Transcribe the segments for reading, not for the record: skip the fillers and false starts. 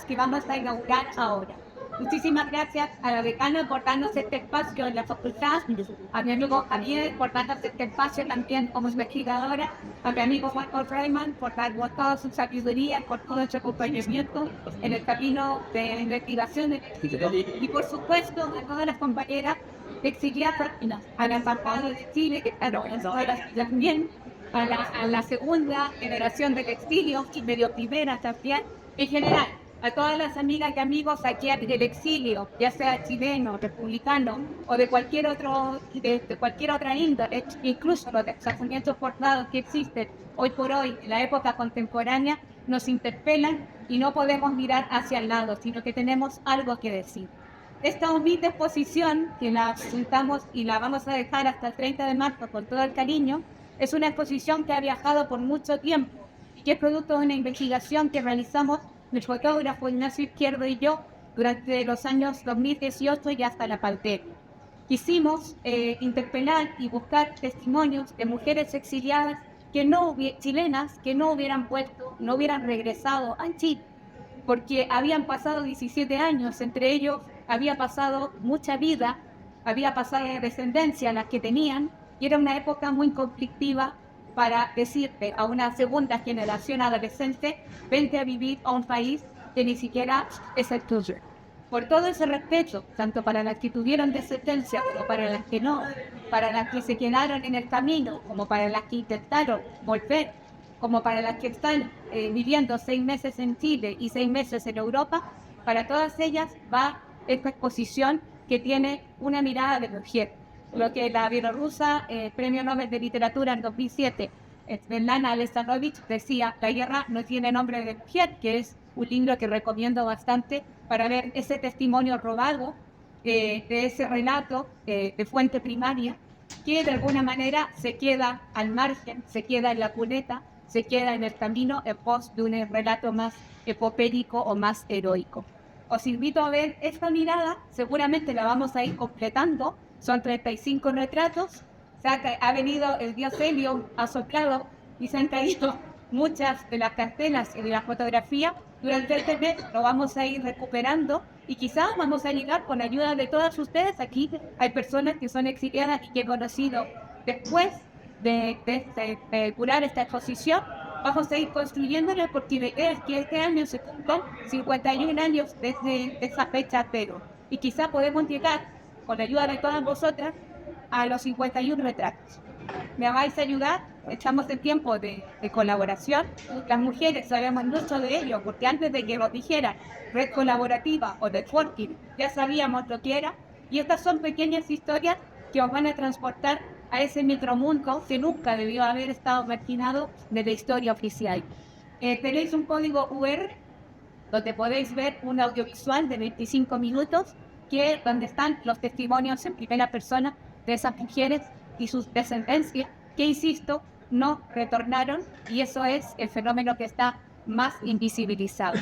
que vamos a inaugurar ahora. Muchísimas gracias a la decana por darnos este espacio en la facultad, a mi amigo Javier por darnos este espacio también como investigadora, a mi amigo Michael Rayman por darnos toda su sabiduría, por todo su acompañamiento en el camino de la investigación y por supuesto a todas las compañeras exiliadas, a la embajada de Chile, que claro, ahora también, a la segunda generación del exilio y medio primera también, en general, a todas las amigas y amigos aquí del exilio, ya sea chileno, republicano o de cualquier otro, de cualquier otra índole, incluso los desplazamientos forzados que existen hoy por hoy en la época contemporánea, nos interpelan y no podemos mirar hacia el lado, sino que tenemos algo que decir. Esta humilde exposición, que la presentamos y la vamos a dejar hasta el 30 de marzo con todo el cariño, es una exposición que ha viajado por mucho tiempo y que es producto de una investigación que realizamos el fotógrafo Ignacio Izquierdo y yo durante los años 2018 y hasta la pandemia. Quisimos interpelar y buscar testimonios de mujeres exiliadas chilenas que no hubieran vuelto, no hubieran regresado a Chile, porque habían pasado 17 años, entre ellos había pasado mucha vida, había pasado descendencia las que tenían, y era una época muy conflictiva para decirte a una segunda generación adolescente, vente a vivir a un país que ni siquiera es el tuyo. Por todo ese respeto, tanto para las que tuvieron descendencia como para las que no, para las que se quedaron en el camino, como para las que intentaron volver, como para las que están viviendo 6 meses en Chile y 6 meses en Europa, para todas ellas va esta exposición que tiene una mirada de mujer. Lo que la bielorrusa, Premio Nobel de Literatura en 2007, Svetlana Aleksandrovich, decía, la guerra no tiene nombre de mujer, que es un libro que recomiendo bastante para ver ese testimonio robado de ese relato de fuente primaria, que de alguna manera se queda al margen, se queda en la cuneta, se queda en el camino en pos de un relato más epopélico o más heroico. Os invito a ver esta mirada, seguramente la vamos a ir completando, son 35 retratos, ha venido el dios Helio, ha soplado y se han caído muchas de las cartelas y de la fotografía. Durante este mes lo vamos a ir recuperando y quizás vamos a llegar con la ayuda de todas ustedes. Aquí hay personas que son exiliadas y que he conocido después de curar esta exposición. Vamos a ir construyéndola porque la idea es que este año se cumplan 51 años desde esa fecha cero. Y quizás podemos llegar, con la ayuda de todas vosotras, a los 51 retratos. ¿Me vais a ayudar? Estamos en tiempo de colaboración. Las mujeres sabemos mucho de ello, porque antes de que nos dijeran red colaborativa o networking, ya sabíamos lo que era. Y estas son pequeñas historias que os van a transportar a ese micromundo que nunca debió haber estado marginado de la historia oficial. Tenéis un código QR donde podéis ver un audiovisual de 25 minutos donde están los testimonios en primera persona de esas mujeres y sus descendencias que, insisto, no retornaron, y eso es el fenómeno que está más invisibilizado.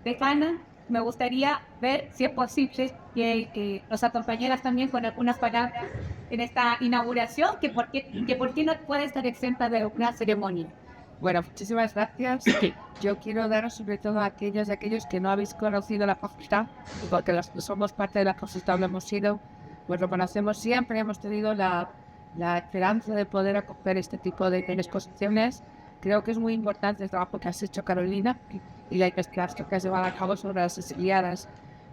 Decana, me gustaría ver si es posible que nos acompañaras también con algunas palabras en esta inauguración, que por qué no puede estar exenta de una ceremonia. Bueno, muchísimas gracias. Yo quiero daros sobre todo a aquellos y aquellos que no habéis conocido la facultad, porque los que somos parte de la facultad lo hemos sido, pues lo conocemos siempre, hemos tenido la esperanza de poder acoger este tipo de exposiciones. Creo que es muy importante el trabajo que has hecho, Carolina, y la investigación que has llevado a cabo sobre las exiliadas.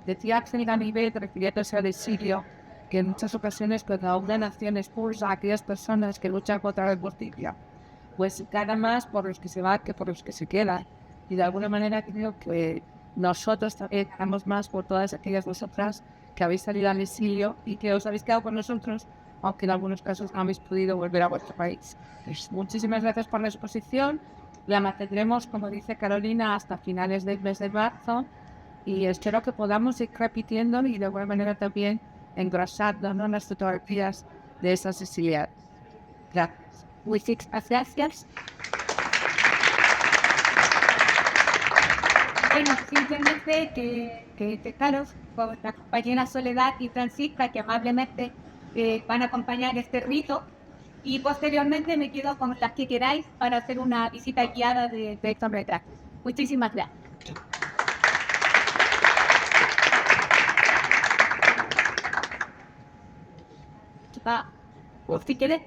Decía Axel Ganivet, refiriéndose al exilio, que en muchas ocasiones cuando una nación expulsa a aquellas personas que luchan contra la justicia, pues gana más por los que se van que por los que se quedan. Y de alguna manera creo que nosotros también ganamos más por todas aquellas vosotras que habéis salido al exilio y que os habéis quedado con nosotros, aunque en algunos casos no habéis podido volver a vuestro país. Pues muchísimas gracias por la exposición. La mantendremos, como dice Carolina, hasta finales del mes de marzo, y espero que podamos ir repitiendo y de alguna manera también engrosando, ¿no?, las fotografías de esas exiliadas. Gracias. Muchísimas gracias. Bueno, simplemente que claro, con la compañera Soledad y Francisca, que amablemente van a acompañar este rito, y posteriormente me quedo con las que queráis para hacer una visita guiada de esta retrato. Muchísimas gracias. Va. Si quieres,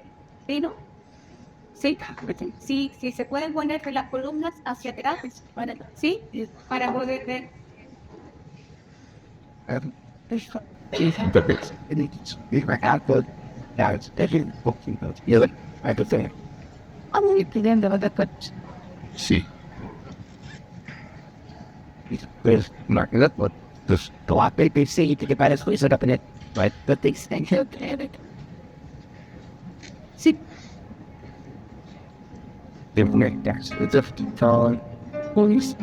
¿sí, no? Sí, sí, sí, se pueden poner las columnas hacia atrás, ¿sí? Para poder ver. Sí. Pues, no, but just go up, baby, see, to get by this place up in it. But these things are dead. Sí. Different, that's the phone. Police.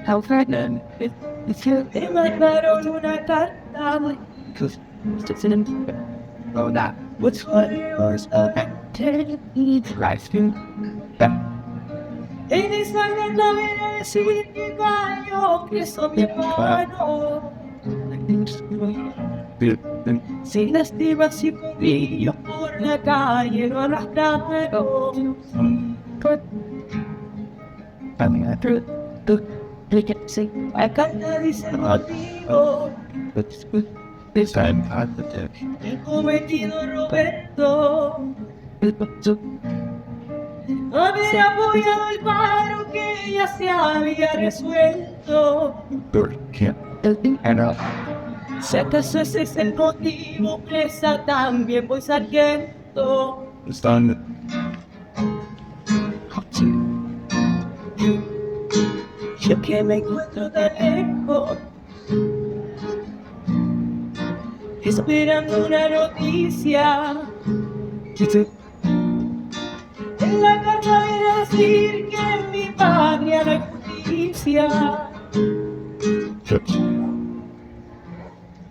How far then? It's Te mandaron una carta. because it's in oh, that. What's what? Life. En esa carta me decir que gallo, que son mi hermano. Sin lastimas y cubillos por la calle lo arrastraron. La carta dice contigo, This time, I'm the dead. el cometido Roberto. Había apoyado el paro que ya se había resuelto. Can't. And Si acaso ese es el motivo, presa también voy sargento. it's done. Yo que me encuentro tan lejos, esperando una noticia. En la carta viene a decir que en mi patria no hay justicia.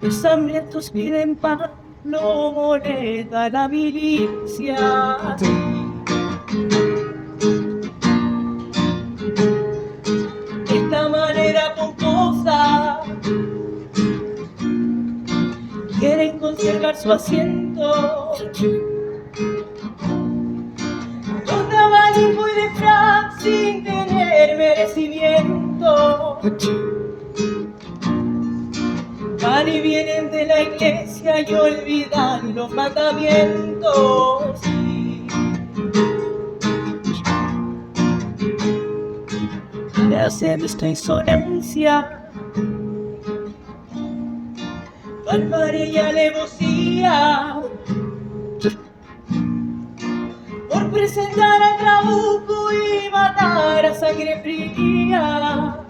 Los hambrientos piden pan, no moneda la milicia. De esta manera pomposa quieren conservar su asiento. Yo trabajo y de frac sin tener merecimiento. Van y vienen de la iglesia y olvidan los mandamientos. Le hacen esta insolencia, barbarie y alevosía, por presentar a trabuco y matar a sangre fría.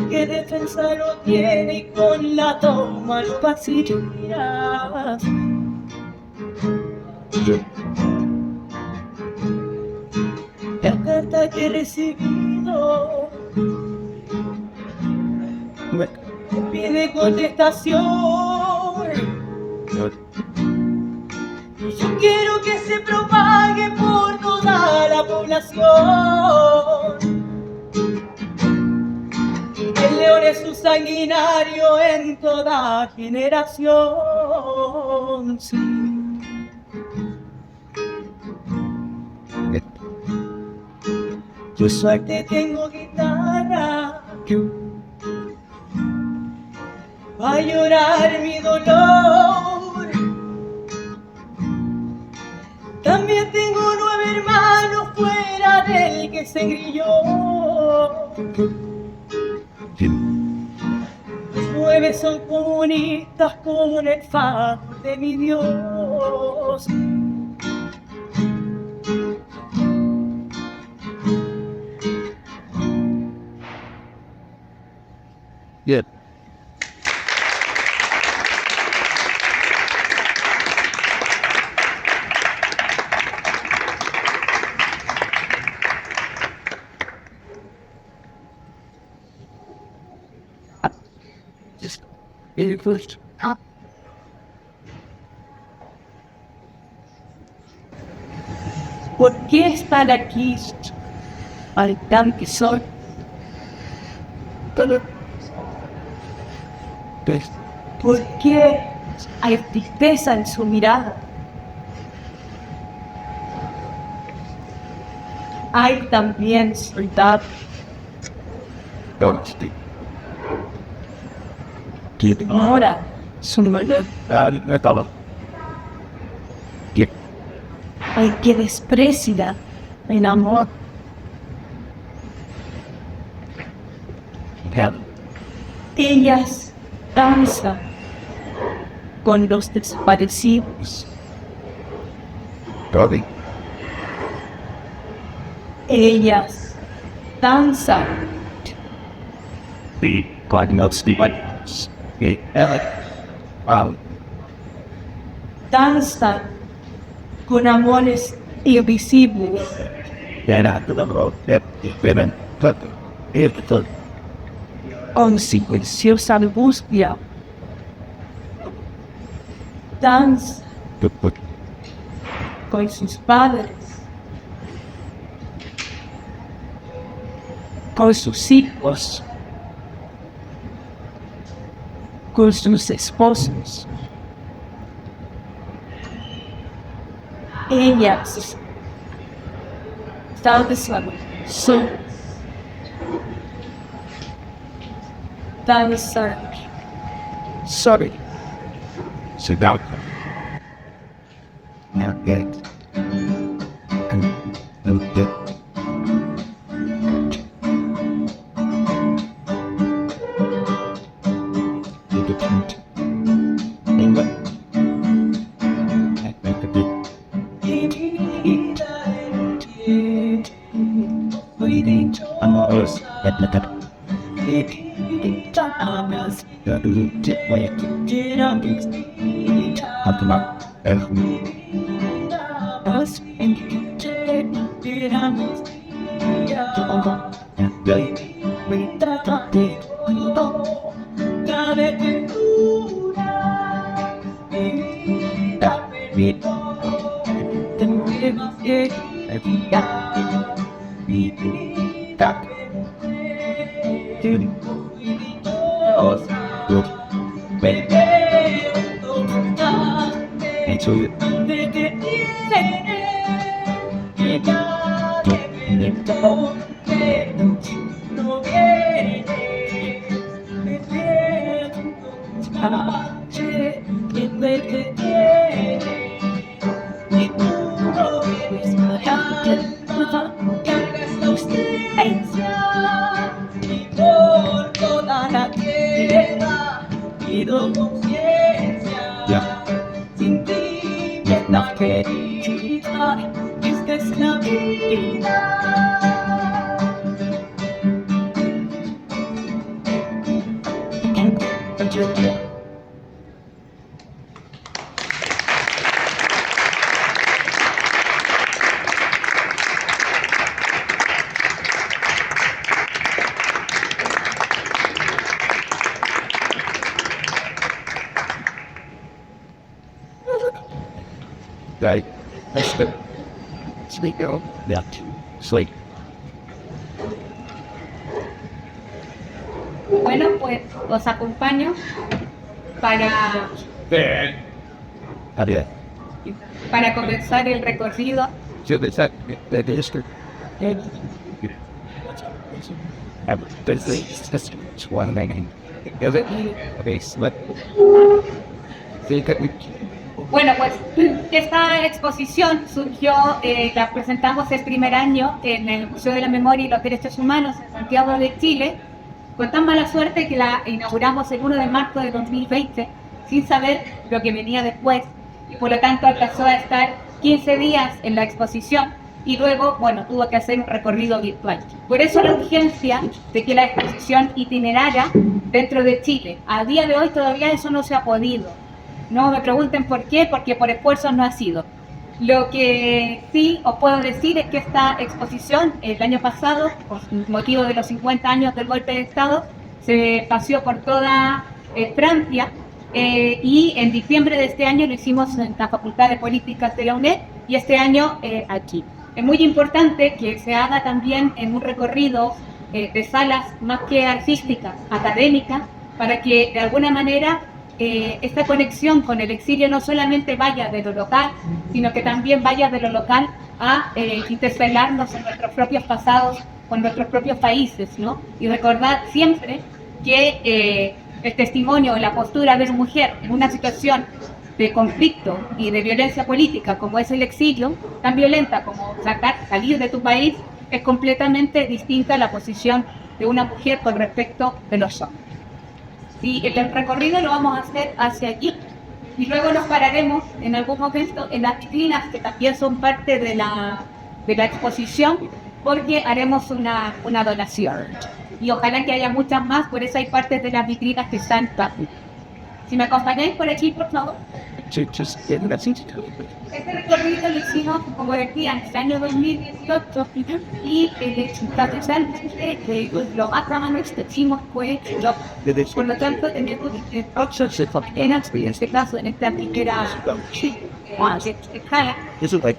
Que defensa lo tiene y con la toma lo pasillas. La carta que he recibido pide contestación. Yo quiero que se propague por toda la población. El león es un sanguinario en toda generación. Sí. Yo suerte tengo guitarra va a llorar mi dolor. También tengo 9 hermanos fuera del que se grilló. 9 son comunistas como el faro de mi Dios. Good. Just it first. ¿Por qué están aquí al tan que soy? Best. ¿Por qué hay tristeza en su mirada? hay también soldado. Don't speak. Keep Ahora, soldado. no todo. Keep Hay que despreciar el amor. heaven. Ellas danzan con los desaparecidos. Toby. Ellas danzan The God knows the ones. The heaven. danzan con amores invisibles. Then after the road, that is women. But if the Con silenciosa angustia. Danza put con sus padres, con sus hijos, con sus esposos. Ellas danzan solas. Danzan sorry. Sit down. Now get. And get. Right. That's the sleep girl. Yeah. Sleep. Bueno, pues los acompaño para, How do you? para comenzar el recorrido. So the district. That's one thing. Is it? Okay, slip. See, Bueno, pues esta exposición surgió, la presentamos el primer año en el Museo de la Memoria y los Derechos Humanos en Santiago de Chile, con tan mala suerte que la inauguramos el 1 de marzo de 2020, sin saber lo que venía después, y por lo tanto alcanzó a estar 15 días en la exposición y luego, bueno, tuvo que hacer un recorrido virtual. Por eso la urgencia de que la exposición itinerara dentro de Chile. A día de hoy todavía eso no se ha podido. No me pregunten por qué, porque por esfuerzos no ha sido. Lo que sí os puedo decir es que esta exposición, el año pasado, por motivo de los 50 años del golpe de Estado, se paseó por toda Francia y en diciembre de este año lo hicimos en la Facultad de Políticas de la UNED y este año aquí. Es muy importante que se haga también en un recorrido de salas más que artísticas, académicas, para que de alguna manera esta conexión con el exilio no solamente vaya de lo local, sino que también vaya de lo local a interpelarnos en nuestros propios pasados, con nuestros propios países, ¿no? Y recordar siempre que el testimonio, la postura de una mujer en una situación de conflicto y de violencia política como es el exilio, tan violenta como salir de tu país, es completamente distinta a la posición de una mujer con respecto de los hombres. Y el recorrido lo vamos a hacer hacia allí. Y luego nos pararemos en algún momento en las vitrinas que también son parte de la exposición, porque haremos una donación. Y ojalá que haya muchas más, por eso hay partes de las vitrinas que están tapadas. Si me acompañáis por aquí, por favor. Just getting that seat. Este recorrido lo hicimos, como decía, en el año 2018 y lo más dramático que hicimos fue por lo tanto, en este caso, en esta primera escala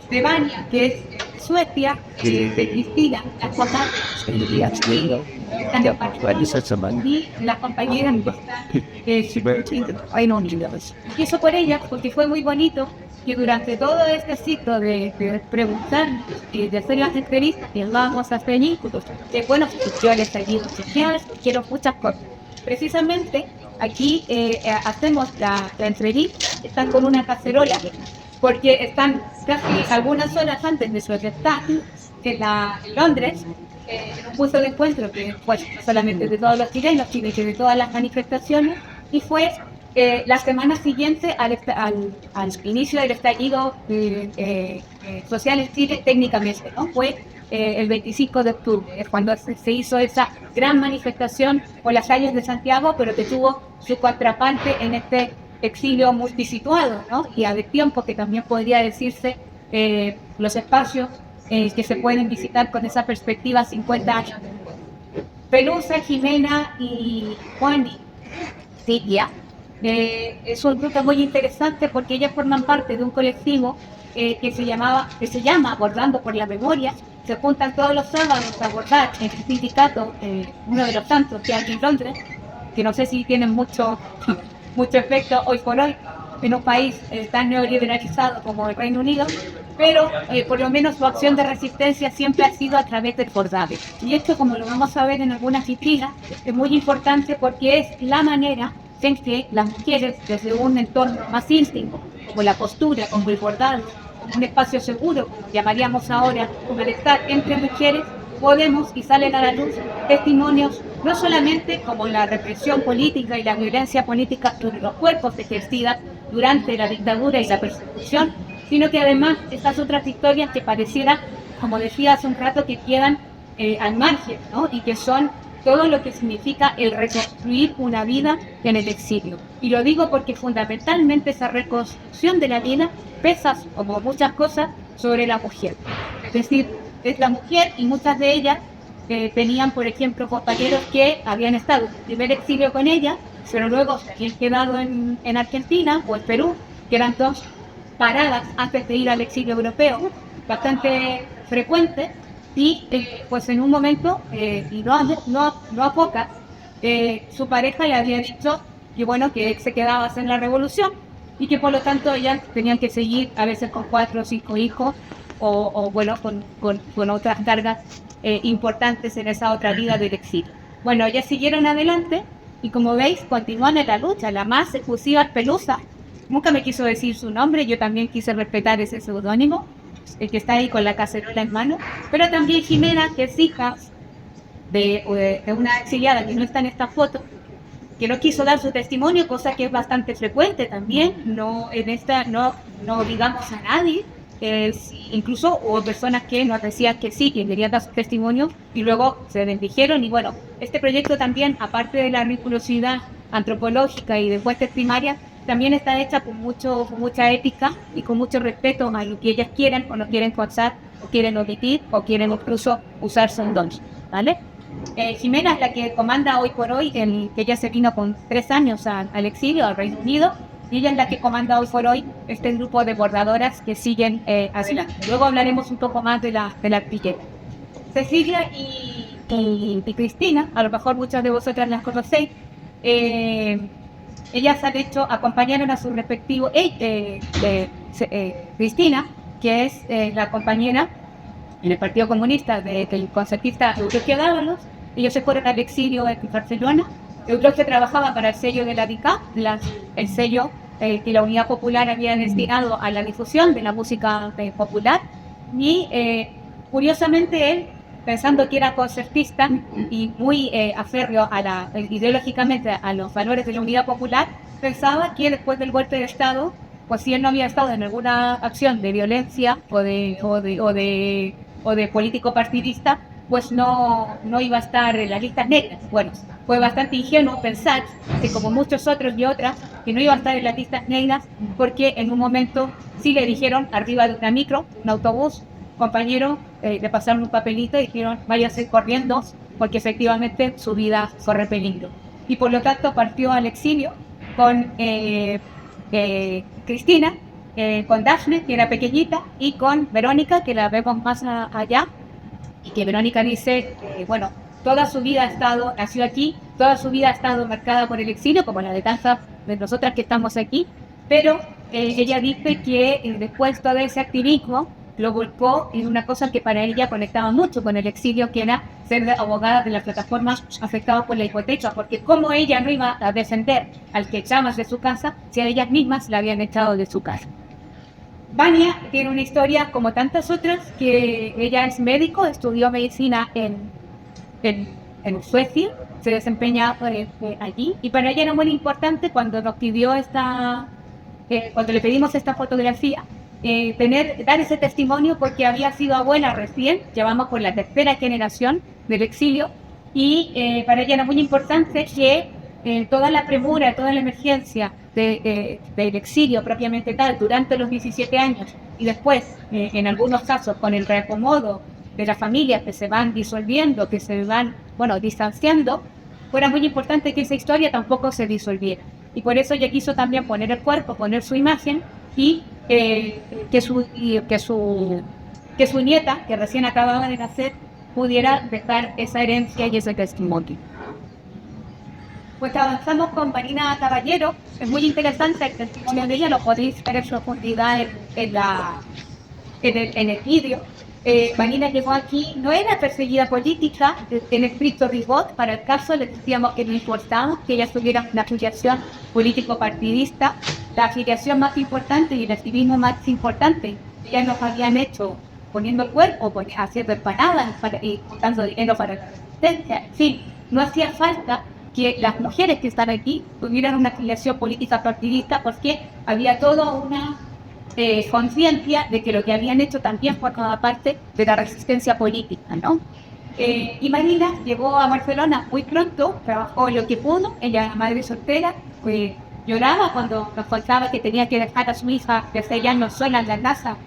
de Vania, que es Suecia, de Cristina, la cual y la compañera y eso por ella, porque fue muy bonito que durante todo este ciclo de preguntar y de hacer las entrevistas que vamos a hacer de buenos yo les ayudo, quiero muchas cosas. Precisamente aquí hacemos la entrevista, están con una cacerola, porque están casi algunas horas antes de su estar en Londres, en un punto de encuentro que fue solamente de todos los chilenos, y de todas las manifestaciones, y fue la semana siguiente al inicio del estallido social en Chile, técnicamente, ¿no? Fue el 25 de octubre, es cuando se hizo esa gran manifestación por las calles de Santiago, pero que tuvo su contraparte en este exilio multisituado, ¿no? Y a tiempo que también podría decirse los espacios que se pueden visitar con esa perspectiva 50 años. Pelusa, Jimena y Juan y Silvia es un grupo muy interesante porque ellas forman parte de un colectivo que se llama Abordando por la Memoria. Se juntan todos los sábados a abordar en el sindicato, uno de los tantos que hay en Londres, que no sé si tienen mucho efecto hoy por hoy en un país tan neoliberalizado como el Reino Unido, pero por lo menos su acción de resistencia siempre ha sido a través del bordado. Y esto, como lo vamos a ver en algunas vitrinas, es muy importante porque es la manera en que las mujeres, desde un entorno más íntimo, como la postura, como el bordado, un espacio seguro, llamaríamos ahora, como el estar entre mujeres, podemos y salen a la luz testimonios, no solamente como la represión política y la violencia política sobre los cuerpos ejercidas durante la dictadura y la persecución, sino que además estas otras historias que pareciera, como decía hace un rato, que quedan al margen, ¿no? Y que son todo lo que significa el reconstruir una vida en el exilio. Y lo digo porque fundamentalmente esa reconstrucción de la vida pesa, como muchas cosas, sobre la mujer. Es decir, es la mujer, y muchas de ellas tenían, por ejemplo, compañeros que habían estado en el primer exilio con ella, pero luego se habían quedado en Argentina o en Perú, que eran dos paradas antes de ir al exilio europeo, bastante frecuente. Y pues en un momento, y no a pocas, su pareja le había dicho que bueno, que se quedaba a hacer la revolución y que por lo tanto ellas tenían que seguir a veces con 4 o 5 hijos o bueno, con otras cargas importantes en esa otra vida del exilio. Bueno, ellas siguieron adelante y como veis, continúan en la lucha. La más efusiva es Pelusa. Nunca me quiso decir su nombre, yo también quise respetar ese seudónimo, el que está ahí con la cacerola en mano, pero también Jimena, que es hija de una exiliada que no está en esta foto, que no quiso dar su testimonio, cosa que es bastante frecuente también, no obligamos a nadie, incluso hubo personas que nos decían que sí, que querían dar su testimonio y luego se bendijeron. Y bueno, este proyecto también, aparte de la rigurosidad antropológica y de fuentes primarias, también está hecha con mucha ética y con mucho respeto a lo que ellas quieren o no quieren forzar, o quieren omitir, o quieren incluso usar son dones, ¿vale? Jimena es la que comanda hoy por hoy, que ella se vino con 3 años al exilio, al Reino Unido, y ella es la que comanda hoy por hoy este grupo de bordadoras que siguen adelante. Luego hablaremos un poco más de la artillería. Cecilia y Cristina, a lo mejor muchas de vosotras las conocéis, ellas acompañaron a su respectivo, Cristina, que es la compañera en el Partido Comunista del concertista Eutroquio Dávalos. Ellos se fueron al exilio en Barcelona. Eutroquio trabajaba para el sello de la DICA, el sello que la Unidad Popular había destinado a la difusión de la música popular. Y curiosamente él, pensando que era concertista y muy aférreo ideológicamente a los valores de la Unidad Popular, pensaba que después del golpe de Estado, pues si él no había estado en alguna acción de violencia o de político partidista, pues no iba a estar en las listas negras. Bueno, fue bastante ingenuo pensar que, como muchos otros y otras, que no iba a estar en las listas negras, porque en un momento sí le dijeron arriba de una micro, un autobús, compañero, le pasaron un papelito y dijeron váyase corriendo porque efectivamente su vida corre peligro. Y por lo tanto partió al exilio con Cristina, con Daphne, que era pequeñita, y con Verónica, que la vemos más allá, y que Verónica dice, bueno, toda su vida nació aquí, toda su vida ha estado marcada por el exilio, como la de tantas de nosotras que estamos aquí, pero ella dice que después todo ese activismo lo volcó en una cosa que para ella conectaba mucho con el exilio, que era ser abogada de las plataformas afectadas por la hipoteca, porque como ella no iba a defender al que echaban de su casa si a ellas mismas la habían echado de su casa. Vania tiene una historia como tantas otras, que ella es médico, estudió medicina en Suecia, se desempeña allí, y para ella era muy importante cuando nos pidió cuando le pedimos esta fotografía, dar ese testimonio, porque había sido abuela recién, llevamos por la tercera generación del exilio, y para ella era muy importante que toda la premura, toda la emergencia del exilio propiamente tal, durante los 17 años, y después, en algunos casos, con el reacomodo de las familias que se van disolviendo, que se van, distanciando, fuera muy importante que esa historia tampoco se disolviera. Y por eso ella quiso también poner el cuerpo, poner su imagen, y que su nieta, que recién acababa de nacer, pudiera dejar esa herencia y ese testimonio. Pues avanzamos con Marina Caballero. Es muy interesante el testimonio de ella, lo podéis ver en profundidad en el vídeo. Marina llegó aquí, no era perseguida política en estricto rigor. Para el caso le decíamos que no importaba que ella tuviera una afiliación político-partidista. La afiliación más importante y el activismo más importante ya nos habían hecho poniendo el cuerpo, haciendo empanadas y juntando dinero para la resistencia. En fin, no hacía falta que las mujeres que están aquí tuvieran una afiliación política partidista, porque había toda una conciencia de que lo que habían hecho también formaba parte de la resistencia política, ¿no? Y Marina llegó a Barcelona muy pronto, trabajó lo que pudo. Ella era madre soltera, lloraba cuando nos contaba que tenía que dejar a su hija de 6 años sola en la casa,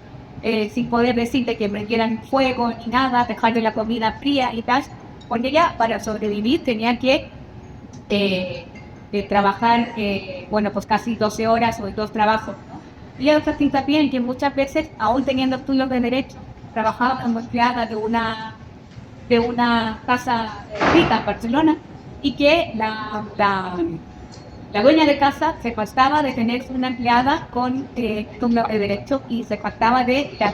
sin poder decirle que prendieran fuego ni nada, dejarle la comida fría y tal, porque ella, para sobrevivir, tenía que trabajar, pues casi 12 horas o 2 trabajos, ¿no? Y ella nos hincapié en que muchas veces, aún teniendo estudios de derecho, trabajaba como empleada de una casa rica en Barcelona, y que la dueña de casa se jactaba de tener una empleada con estudios de derecho, y se jactaba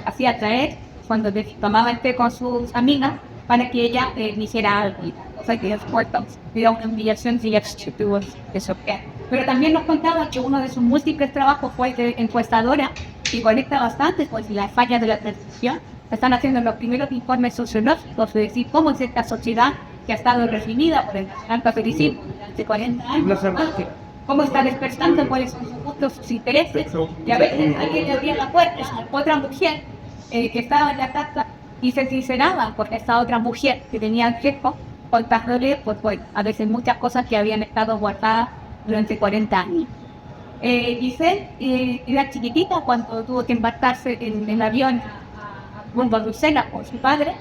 hacía traer cuando tomaba el té con sus amigas para que ella hiciera algo. O sea, que era una humillación si ella tuvo eso. Pero también nos contaba que uno de sus múltiples trabajos fue de encuestadora, y conecta bastante con las fallas de la transición. Están haciendo los primeros informes sociológicos de decir cómo es esta sociedad que ha estado reprimida por el capitalismo durante 40 años. Cómo está despertando cuáles son sus gustos, sus intereses. Y a veces alguien le abría la puerta a otra mujer que estaba en la casa y se sinceraba con esta otra mujer que tenía acceso, contándole, a veces muchas cosas que habían estado guardadas durante 40 años. Giselle era chiquitita cuando tuvo que embarcarse en el avión rumbo a Bruselas con su padre.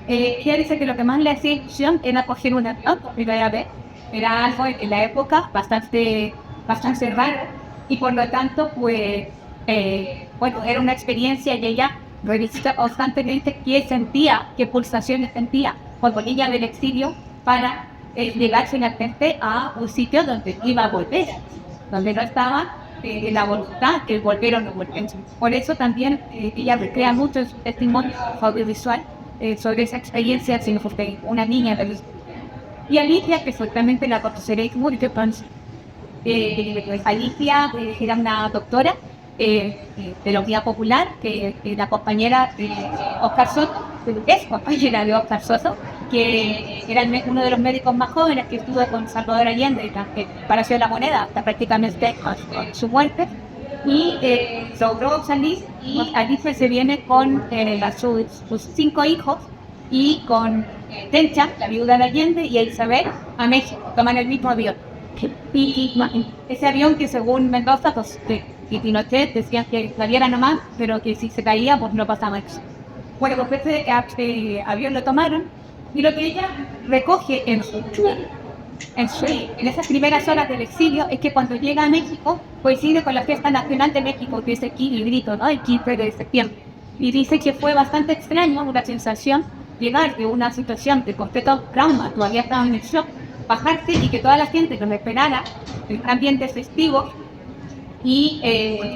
Ella dice que lo que más le hacía ilusión era coger un avión por primera vez. Era algo en la época bastante raro, y por lo tanto, era una experiencia, y ella revisó constantemente qué pulsaciones sentía cuando niña del exilio, para llegar finalmente a un sitio donde iba a volver, donde no estaba la voluntad que volver o no volver. Por eso también ella recrea mucho en su testimonio audiovisual sobre esa experiencia, sino fue una niña de los... Y Alicia, que solamente la conoceréis muy que pans. Alicia era una doctora de la Unidad Popular, que la compañera de Oscar Soto, es compañera de Oscar Soto, que era uno de los médicos más jóvenes que estuvo con Salvador Allende en el Palacio de la Moneda, hasta prácticamente con su muerte. Y logró salir, y Alicia se viene con sus 5 hijos y con Tencha, la viuda de Allende, y Isabel a México, toman el mismo avión. Y ese avión que según Mendoza y Pinochet decían que saliera nomás, pero que si se caía pues no pasaba eso. Bueno, pues ese avión lo tomaron, y lo que ella recoge en esas primeras horas del exilio es que cuando llega a México coincide con la fiesta nacional de México, que es el grito, ¿no? El 15 de septiembre. Y dice que fue bastante extraño, una sensación, llegar de una situación de completo trauma, todavía estaba en el shock, bajarse y que toda la gente nos esperara en un ambiente festivo y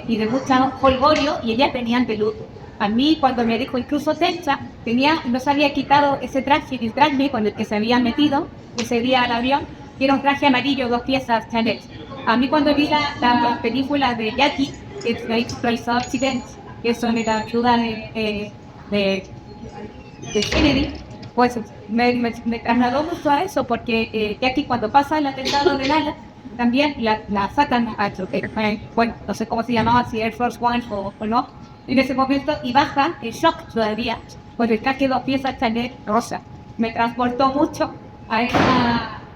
de mucho jolgorio, y ellas tenían de luto. A mí, cuando me dijo incluso Tencha, no se había quitado ese traje con el que se había metido ese día al avión, que era un traje amarillo, 2 piezas Chanel. A mí, cuando vi la película de Jackie, It's Going to Place Accidents, que son la ayuda de Kennedy, pues me trasladó mucho a eso, porque Jackie, cuando pasa el atentado del ala, también la sacan a bueno, no sé cómo se llamaba, si Air Force One o no, en ese momento, y baja en shock todavía con el traje 2 piezas Chanel rosa. Me transportó mucho a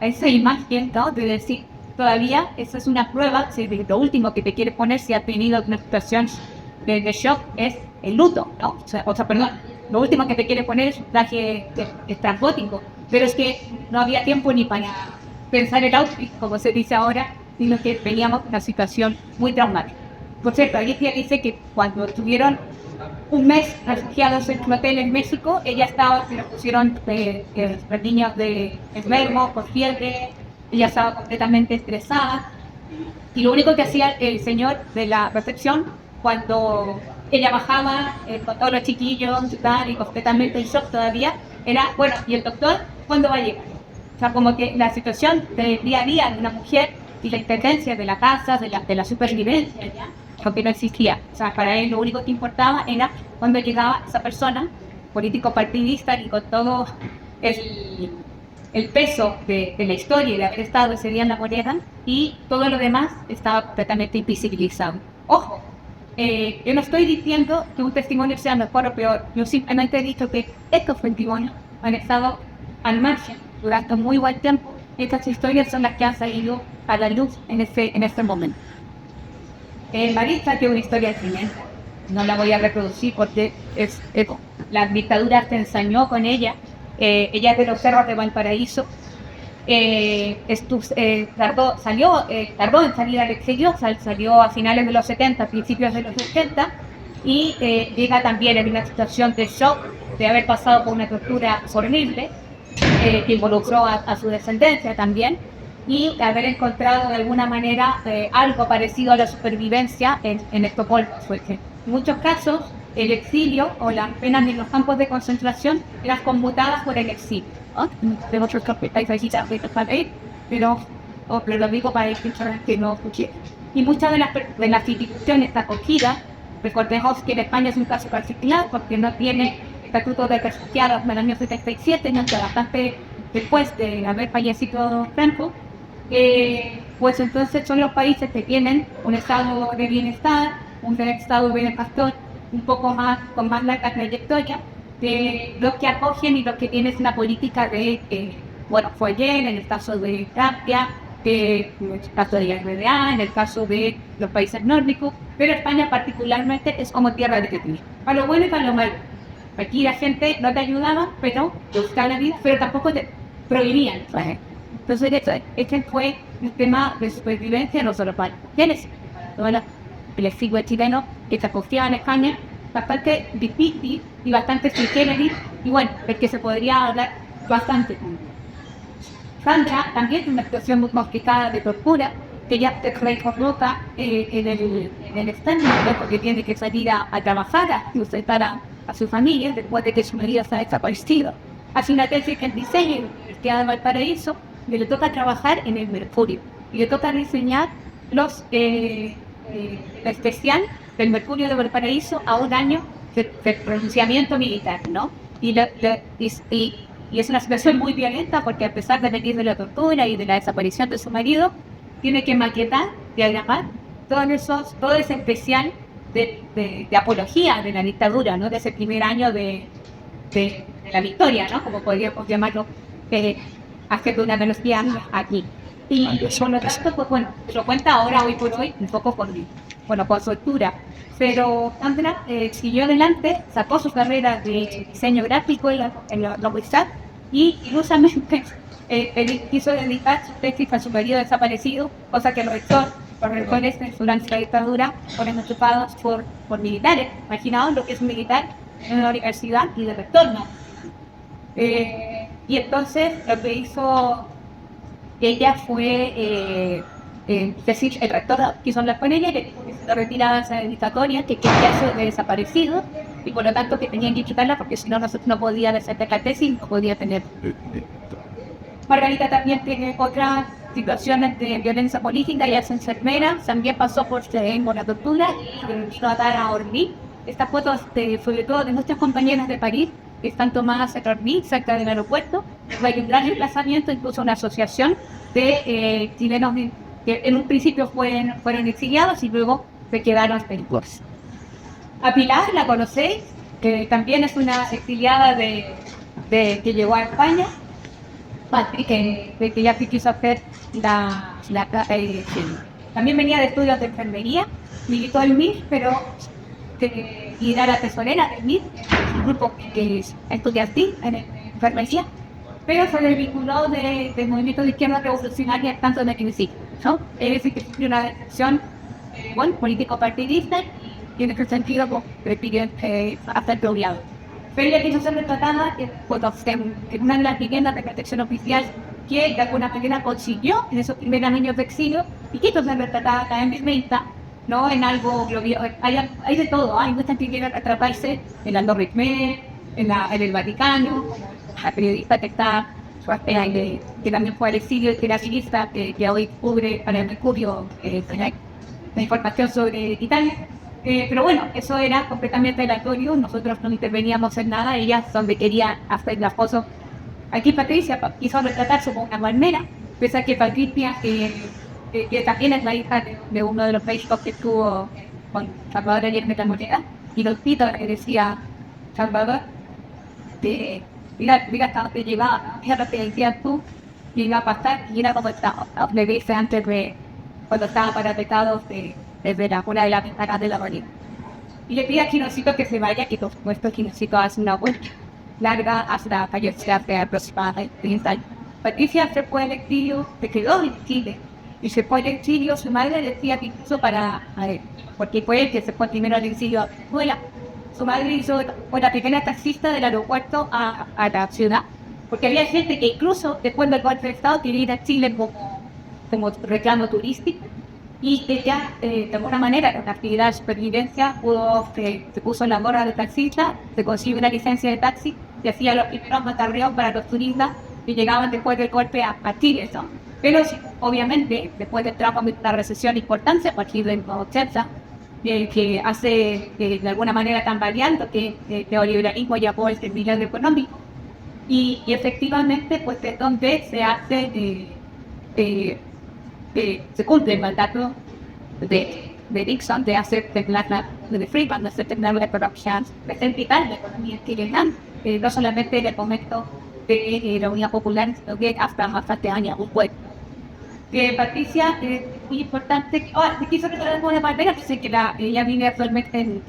esa imagen, ¿no? De decir, todavía esa es una prueba, si lo último que te quiere poner si has tenido una situación de shock es el luto, ¿no? O sea, perdón, lo último que te quiere poner es un traje estrambótico, pero es que no había tiempo ni para pensar el outfit, como se dice ahora, sino que veníamos una situación muy traumática. Por cierto, Alicia dice que cuando estuvieron un mes refugiados en un hotel en México, ella estaba, se le pusieron los niños de enfermos, con fiebre, ella estaba completamente estresada, y lo único que hacía el señor de la recepción, cuando ella bajaba con todos los chiquillos y completamente en shock todavía, era, bueno, ¿y el doctor cuándo va a llegar? O sea, como que la situación del día a día de una mujer y la impetencia de la casa, de la supervivencia, ¿ya? Porque no existía. O sea, para él lo único que importaba era cuando llegaba esa persona, político partidista, y con todo el peso de la historia y de haber estado ese día en la moneda, y todo lo demás estaba completamente invisibilizado. Ojo, yo no estoy diciendo que un testimonio sea mejor o peor, yo simplemente he dicho que estos testimonios han estado al margen durante un muy buen tiempo. Estas historias son las que han salido a la luz en este momento. Marisa tiene una historia tremenda, no la voy a reproducir porque la dictadura se ensañó con ella. Ella es de los Cerros de Valparaíso, tardó en salir al exilio, salió a finales de los 70, principios de los 80, y llega también en una situación de shock de haber pasado por una tortura horrible, que involucró a su descendencia también, y haber encontrado de alguna manera algo parecido a la supervivencia en Estocolmo. Porque en muchos casos el exilio o las penas en los campos de concentración eran conmutadas por el exilio, ¿no? De otros pero lo digo para que no escuché. Y muchas de las instituciones acogidas, recordemos que en España es un caso particular porque no tiene estatuto de refugiados en el año 77, no, bastante después de haber fallecido Franco. Pues entonces son los países que tienen un estado de bienestar, un estado benefactor un poco más, con más larga trayectoria, de los que acogen y los que tienen una política de, bueno, fue ayer en el caso de Francia, en el caso de la RDA, en el caso de los países nórdicos, pero España particularmente es como tierra de retiro, para lo bueno y para lo malo. Aquí la gente no te ayudaba, pero te buscaba la vida, pero tampoco te prohibían. Entonces, este fue el tema de supervivencia no solo para mujeres. Bueno, el exilio chileno que se acogía en España, bastante difícil y bastante sin Kennedy, y bueno, el que se podría hablar bastante. Sandra también es una situación muy complicada de tortura, que ya se recordota en el stand, porque tiene que salir a trabajar, a a su familia después de que su marido se ha desaparecido. Hace una tesis en diseño en la Universidad de Valparaíso y le toca trabajar en el Mercurio. Y le toca diseñar la especial del Mercurio de Valparaíso a un año de pronunciamiento militar, ¿no? Y es una situación muy violenta porque a pesar de venir de la tortura y de la desaparición de su marido, tiene que maquetar, diagramar todo ese especial de apología de la dictadura, ¿no? De ese primer año de la victoria, ¿no? Como podríamos llamarlo, haciendo una velocidad aquí. Y por lo tanto, pues bueno, lo cuenta ahora, hoy por hoy, un poco con soltura. Pero Sandra siguió adelante, sacó su carrera de diseño gráfico en la universidad y ilusamente quiso dedicar su tesis a su marido desaparecido, cosa que los rectores durante la dictadura fueron ocupados por militares. Imaginaos lo que es un militar en una universidad y de retorno. Y entonces lo que hizo ella fue decir, el rector quiso hablar con ella, que dijo que se retiraba de esa dedicatoria, que quería ser desaparecido y por lo tanto que tenían que quitarla porque si no no podía defender la tesis, no podía tener. Margarita también tiene otras situaciones de violencia política, ella es enfermera, también pasó por la tortura y vino a dar a Orly. Estas fotos, sobre todo de nuestras compañeras de París, que están tomadas en Orly, cerca del aeropuerto. Hay un gran desplazamiento, incluso una asociación de chilenos que en un principio fueron exiliados y luego se quedaron en Corsa. A Pilar la conocéis, que también es una exiliada que llegó a España, que ya quiso hacer también venía de estudios de enfermería, militó el MIR, pero y era la tesorera del MIR, un grupo que estudia así en enfermería, pero se desvinculó del movimiento de izquierda revolucionaria tanto en el municipio, ¿no? Es decir, que fue una decisión político-partidista y en ese sentido le pidieron hacer obligado. Pero ella quiso ser retratada en una de las viviendas de protección oficial que de alguna manera consiguió en esos primeros años de exilio y quiso ser retratada también vivienda, ¿no? En algo glorioso. Hay de todo, hay muchas que quieren retratarse en la Torre Eiffel, en el Vaticano, la periodista que está, que también fue al exilio, que era activista, que hoy cubre para el Mercurio la información sobre Italia. Pero bueno, eso era completamente aleatorio, nosotros no interveníamos en nada, ella donde quería hacer la foto. Aquí Patricia quiso retratarse como una palmera, pese a que Patricia, que también es la hija de uno de los Facebook que estuvo con Salvador Allende la moneda, y los pitos le decía, Salvador, mira hasta dónde llegaba, mira lo que decías tú, y iba a pasar, y era como le dice antes de, cuando estaba parapetado desde una de las ventanas de la avenida. Y le pide a Quinocito que se vaya, que por supuesto Quinocito hace una vuelta larga hasta fallecer aproximadamente 30 años. Patricia se fue al exilio, se quedó en Chile, y se fue al exilio, su madre decía que incluso porque fue él que se fue primero al exilio a Venezuela. Su madre fue la primera taxista del aeropuerto a la ciudad, porque había gente que incluso después del golpe de Estado quería ir a Chile como reclamo turístico, y que ya de alguna manera con la actividad de supervivencia se puso en la gorra de taxista, se consiguió una licencia de taxi y hacía los primeros matarreos para los turistas que llegaban después del golpe a Chile, ¿no? Pero obviamente después del trauma de una recesión importante a partir de los 80, que hace de alguna manera tan variando que el neoliberalismo llamó el milagro económico, y efectivamente pues es donde se hace se cumple el mandato de Nixon de hacer de Friedman, de hacer temblar la economía, de centrar la economía chilena, no solamente en el momento de la Unidad Popular, sino que hasta bastante años después. Patricia es muy importante, quiso recordar con una palmera, que sé que ella vive actualmente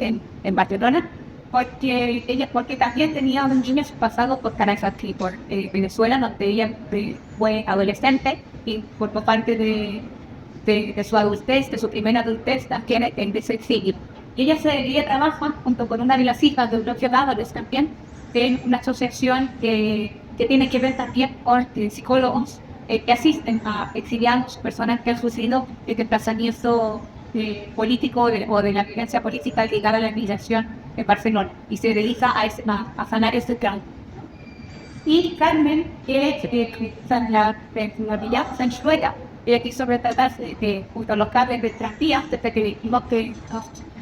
en Barcelona, porque también tenía unos niños pasados por Caracas y por Venezuela, donde ella fue adolescente y por parte de su adultez, de su primera adultez, también en ese exilio. Y ella se trabaja junto con una de las hijas de Eulogio Dávalos también en una asociación que tiene que ver también con psicólogos que asisten a exiliados, personas que han sufrido el desplazamiento político o de la violencia política ligada a la migración en Barcelona y se dedica a sanar este trauma. Y Carmen, que es la villa Sanchuela, ella quiso retratarse junto a los cables de terapia, desde que vimos que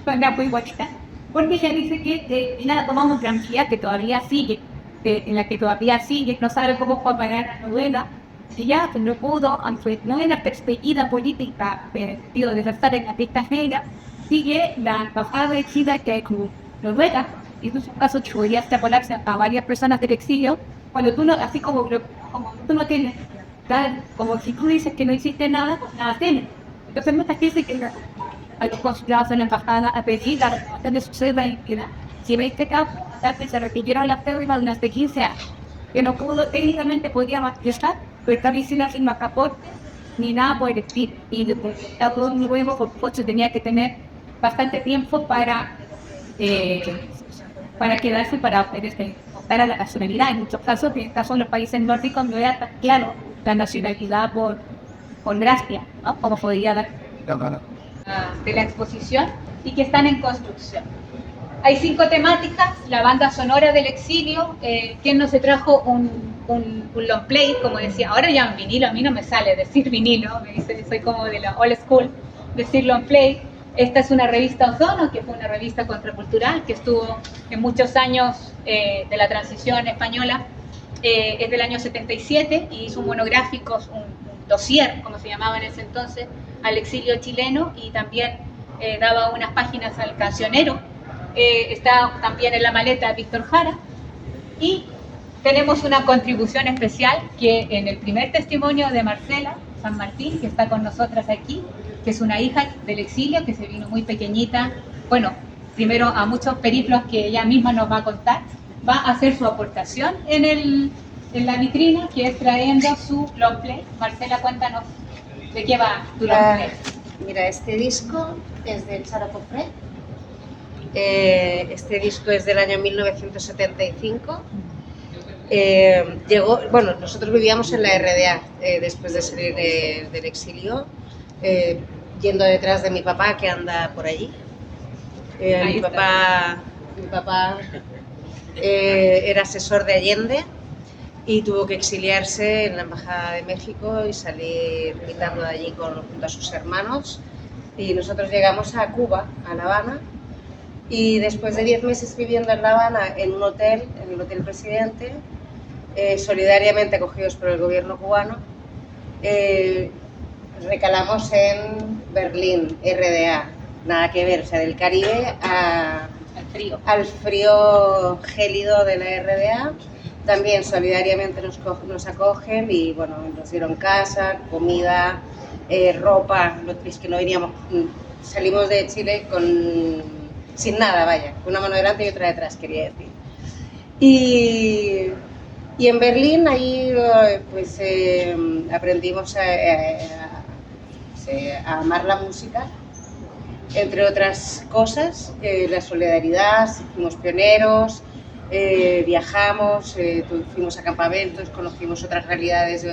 era muy bonita, porque ella dice que ella tomó una tranquilidad que todavía sigue, en la que todavía sigue, no sabe cómo comparar la novela. Ella no pudo, aunque no en la perspectiva política, pero de estar en la lista negra, sigue la embajada de Chile, que es como Noruega, y en su caso podría extrapolarse a varias personas del exilio, cuando tú no, así como tú no tienes, tal, como si tú dices que no hiciste nada, pues nada tienes. Entonces muchas veces que a los consulados en la embajada a pedir la respuesta de su selva y que si veis que se repitieron las pérdidas de unas de 15 años, que no pudo, técnicamente podía manifestar, pero esta vez sin la firma capote, ni nada por el estilo. Y todo nuevo, pues tenía que tener bastante tiempo para quedarse para optar a la nacionalidad. En muchos casos, en el caso de los países nórdicos, no era tan claro la nacionalidad por gracia, ¿no? Como podría dar de la exposición y que están en construcción. Hay 5 temáticas: la banda sonora del exilio, ¿quién no se trajo un long play? Como decía, ahora llaman vinilo, a mí no me sale decir vinilo, me dice, soy como de la old school, decir long play. Esta es una revista Ozono, que fue una revista contracultural que estuvo en muchos años de la transición española, es del año 77 y hizo un monográfico, un dossier, como se llamaba en ese entonces, al exilio chileno, y también daba unas páginas al cancionero. Está también en la maleta Víctor Jara, y tenemos una contribución especial que en el primer testimonio de Marcela San Martín, que está con nosotras aquí, que es una hija del exilio que se vino muy pequeñita, bueno, primero a muchos periplos que ella misma nos va a contar, va a hacer su aportación en la vitrina, que es trayendo su long play. Marcela, cuéntanos de qué va tu long play. Mira, este disco es de Charo Cofré. Este disco es del año 1975. Bueno, nosotros vivíamos en la RDA después de salir del exilio, yendo detrás de mi papá, que anda por allí. Mi papá era asesor de Allende y tuvo que exiliarse en la Embajada de México y salir militando de allí junto a sus hermanos. Y nosotros llegamos a Cuba, a La Habana, y después de 10 meses viviendo en La Habana, en un hotel, en el Hotel Presidente, solidariamente acogidos por el gobierno cubano, recalamos en Berlín, RDA, nada que ver, o sea, del Caribe al frío gélido de la RDA. También solidariamente nos acogen y bueno, nos dieron casa, comida, ropa. Es que no veníamos, salimos de Chile sin nada, vaya, con una mano delante y otra detrás, quería decir. Y en Berlín ahí pues aprendimos a amar la música, entre otras cosas, la solidaridad, fuimos pioneros, viajamos, fuimos a campamentos, conocimos otras realidades de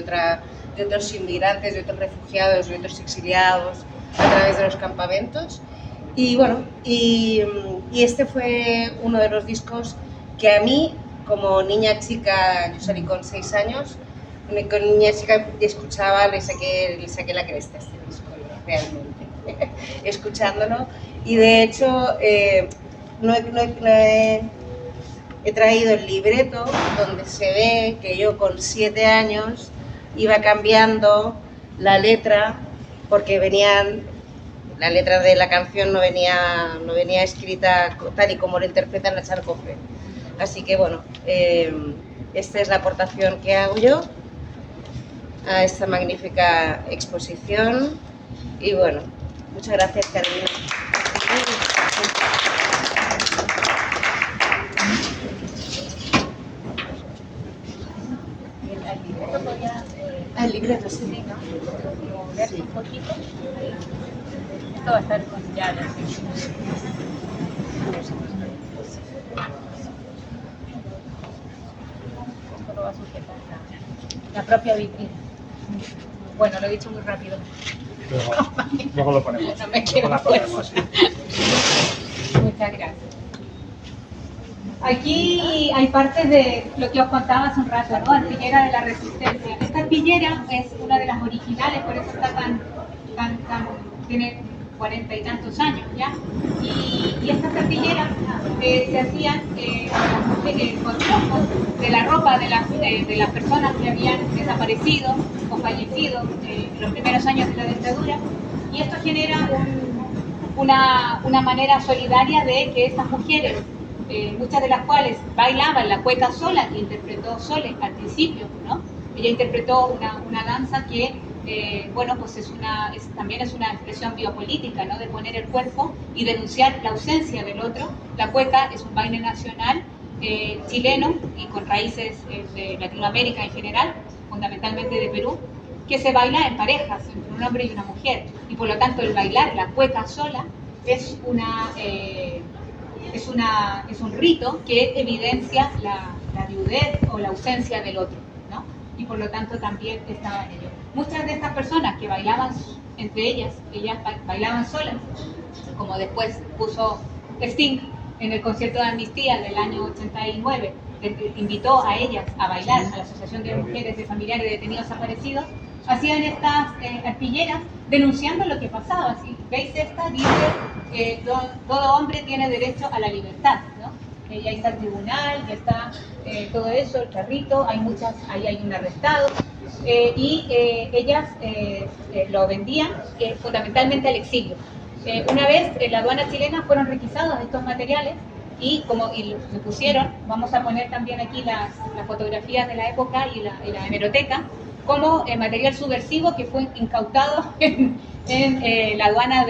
otros inmigrantes, de otros refugiados, de otros exiliados a través de los campamentos. Y bueno, y este fue uno de los discos que a mí, como niña chica, yo salí con 6 años, con niña chica escuchaba, le saqué la cresta a este disco, realmente, escuchándolo. Y de hecho, he traído el libreto donde se ve que yo con 7 años iba cambiando la letra, porque la letra de la canción no venía escrita tal y como lo interpretan la Charo Cofré. Así que bueno, esta es la aportación que hago yo a esta magnífica exposición. Y bueno, muchas gracias, Carolina. El libreto, sí, ¿no? Mover un poquito. Esto va a estar con llaves. Esto lo va a sujetar la propia vitrina. Bueno, lo he dicho muy rápido. Luego lo ponemos. No me quiero Luego la ponemos. Muchas gracias. Aquí hay partes de lo que os contaba hace un rato, ¿no? Arpillera de la Resistencia. Esta arpillera es una de las originales, por eso está tiene 40 y tantos años, ¿ya? Y estas arpilleras se hacían con trozos de la ropa de las personas que habían desaparecido o fallecido en los primeros años de la dictadura, y esto genera una manera solidaria de que estas mujeres, muchas de las cuales bailaban la cueca sola, que interpretó Sole al principio, ¿no? Ella interpretó una danza que, bueno, pues también es una expresión biopolítica, ¿no? De poner el cuerpo y denunciar la ausencia del otro. La cueca es un baile nacional chileno y con raíces de Latinoamérica en general, fundamentalmente de Perú, que se baila en parejas, entre un hombre y una mujer. Y por lo tanto el bailar la cueca sola es un rito que evidencia la viudez o la ausencia del otro, ¿no? Y por lo tanto también estaba en ello. Muchas de estas personas que bailaban entre ellas bailaban solas, como después puso Sting en el concierto de Amnistía del año 89, invitó a ellas a bailar a la Asociación de Mujeres de Familiares de Detenidos Desaparecidos, hacían estas arpilleras denunciando lo que pasaba. Si veis esta, dice que todo hombre tiene derecho a la libertad, ¿no? Ya está el tribunal, ya está todo eso, el carrito, ahí hay un arrestado, y ellas lo vendían fundamentalmente al exilio. Una vez en la aduana chilena fueron requisados estos materiales y le pusieron, vamos a poner también aquí las fotografías de la época y la hemeroteca, como material subversivo que fue incautado en la aduana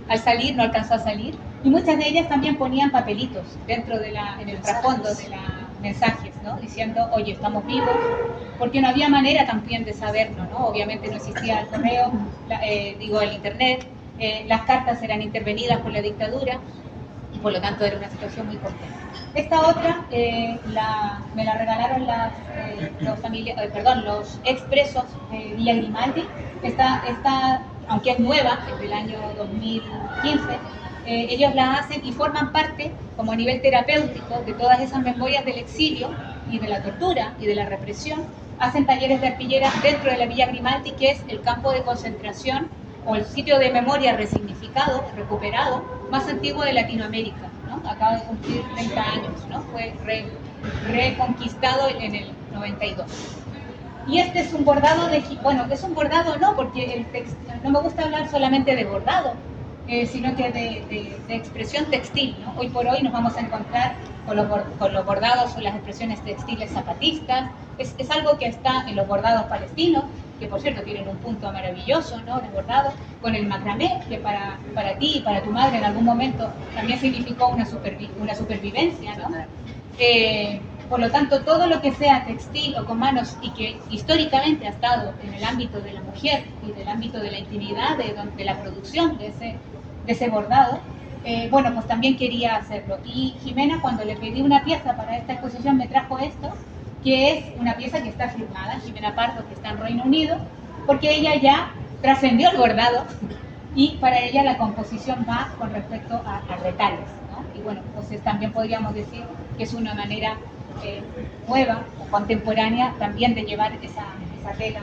al salir, no alcanzó a salir. Y muchas de ellas también ponían papelitos en el trasfondo de los mensajes, ¿no? Diciendo, oye, estamos vivos, porque no había manera también de saberlo, ¿no? Obviamente no existía el correo, el internet, las cartas eran intervenidas por la dictadura, y por lo tanto era una situación muy compleja. Esta otra me la regalaron los expresos de Villa Grimaldi. Esta, aunque es nueva, es del año 2015, ellos la hacen y forman parte, como a nivel terapéutico, de todas esas memorias del exilio y de la tortura y de la represión. Hacen talleres de arpillera dentro de la Villa Grimaldi, que es el campo de concentración o el sitio de memoria resignificado, recuperado, más antiguo de Latinoamérica, ¿no? Acaba de cumplir 30 años, ¿no? Fue reconquistado en el 92. Y este es un bordado es un bordado no, porque no me gusta hablar solamente de bordado, sino que de expresión textil, ¿no? Hoy por hoy nos vamos a encontrar con los bordados o las expresiones textiles zapatistas. Es algo que está en los bordados palestinos, que por cierto tienen un punto maravilloso, ¿no? De bordado, con el macramé, que para ti y para tu madre en algún momento también significó una supervivencia, ¿no? Por lo tanto, todo lo que sea textil o con manos y que históricamente ha estado en el ámbito de la mujer y del ámbito de la intimidad, de la producción de ese bordado, pues también quería hacerlo. Y Jimena, cuando le pedí una pieza para esta exposición, me trajo esto, que es una pieza que está firmada, Jimena Pardo, que está en Reino Unido, porque ella ya trascendió el bordado y para ella la composición va con respecto a retales, ¿no? Y bueno, pues también podríamos decir que es una manera nueva o contemporánea también de llevar esa tela,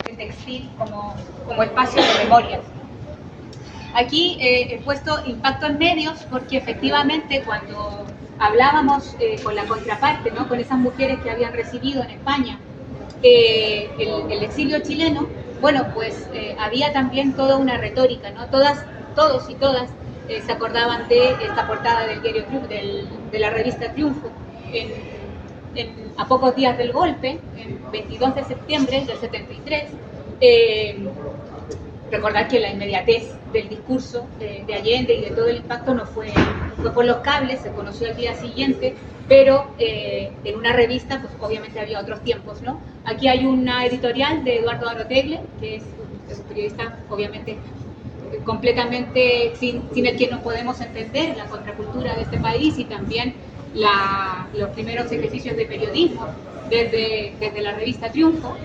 ese textil como espacio de memorias. Aquí he puesto impacto en medios porque efectivamente cuando hablábamos con la contraparte, ¿no? Con esas mujeres que habían recibido en España el exilio chileno, pues había también toda una retórica, ¿no? Todos y todas se acordaban de esta portada del diario de la revista Triunfo a pocos días del golpe, el 22 de septiembre del 73. Recordar que la inmediatez del discurso de Allende y de todo el impacto no fue por los cables, se conoció al día siguiente, pero en una revista pues obviamente había otros tiempos, ¿no? Aquí hay una editorial de Eduardo Arotegle, que es un periodista obviamente completamente sin el que no podemos entender la contracultura de este país y también los primeros ejercicios de periodismo desde la revista Triunfo.